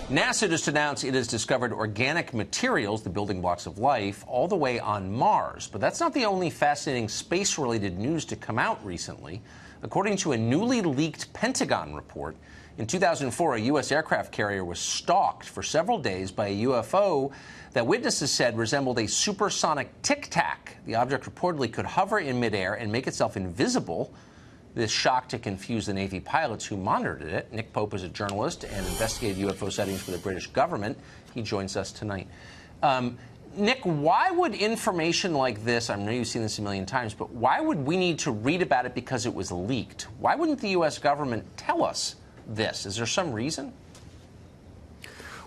NASA just announced it has discovered organic materials, the building blocks of life, all the way on Mars. But that's not the only fascinating space-related news to come out recently. According to a newly leaked Pentagon report, in 2004, a U.S. aircraft carrier was stalked for several days by a UFO that witnesses said resembled a supersonic tic-tac. The object reportedly could hover in midair and make itself invisible. This shocked to confuse the Navy pilots who monitored it. Nick Pope is a journalist and investigated UFO sightings for the British government. He joins us tonight. Nick, why would information like this, I know you've seen this a million times, but why would we need to read about it because it was leaked? Why wouldn't the U.S. government tell us this? Is there some reason?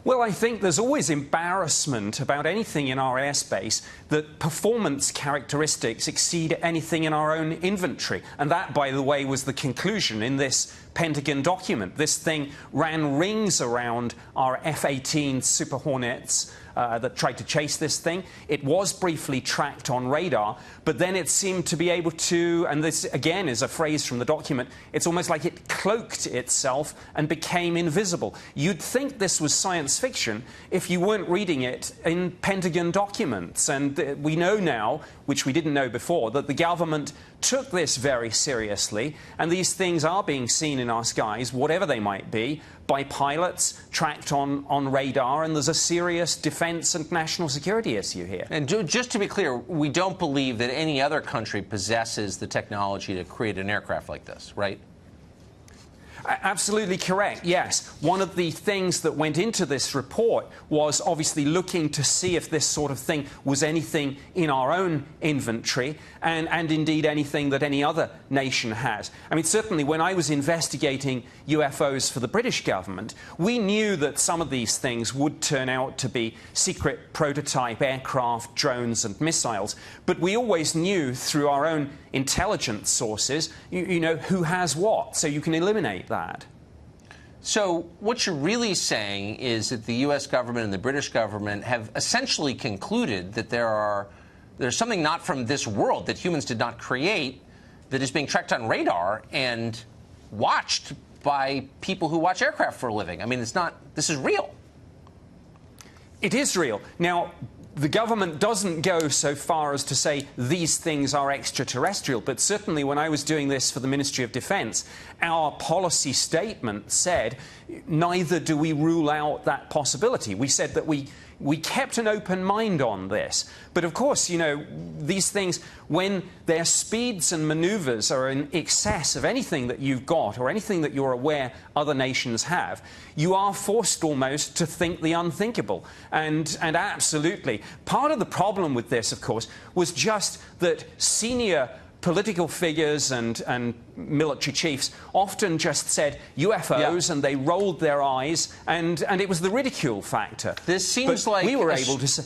Well, I think there's always embarrassment about anything in our airspace that performance characteristics exceed anything in our own inventory. And that, by the way, was the conclusion in this Pentagon document. This thing ran rings around our F-18 Super Hornets that tried to chase this thing. It was briefly tracked on radar, but then it seemed to be able to, and this again is a phrase from the document, it's almost like it cloaked itself and became invisible. You'd think this was science fiction if you weren't reading it in Pentagon documents. And we know now, which we didn't know before, that the government took this very seriously, and these things are being seen in our skies, whatever they might be, by pilots tracked on radar, and there's a serious defense and national security issue here. And just to be clear, we don't believe that any other country possesses the technology to create an aircraft like this, right? Absolutely correct, yes. One of the things that went into this report was obviously looking to see if this sort of thing was anything in our own inventory and indeed anything that any other nation has. I mean, certainly when I was investigating UFOs for the British government, we knew that some of these things would turn out to be secret prototype aircraft, drones and missiles, but we always knew through our own intelligence sources, you know, who has what, so you can eliminate that. So what you're really saying is that the U.S. government and the British government have essentially concluded that there's something not from this world that humans did not create that is being tracked on radar and watched by people who watch aircraft for a living. I mean, this is real. It is real. Now, the government doesn't go so far as to say these things are extraterrestrial, but certainly when I was doing this for the Ministry of Defence, our policy statement said neither do we rule out that possibility. We said that we kept an open mind on this. But of course, you know, these things, when their speeds and manoeuvres are in excess of anything that you've got or anything that you're aware other nations have, you are forced almost to think the unthinkable. And absolutely. Part of the problem with this, of course, was just that senior political figures and military chiefs often just said UFOs, and they rolled their eyes, and it was the ridicule factor. This seems like we were able to say.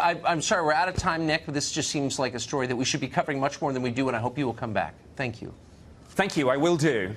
I'm sorry, we're out of time, Nick, but this just seems like a story that we should be covering much more than we do, and I hope you will come back. Thank you. Thank you, I will do.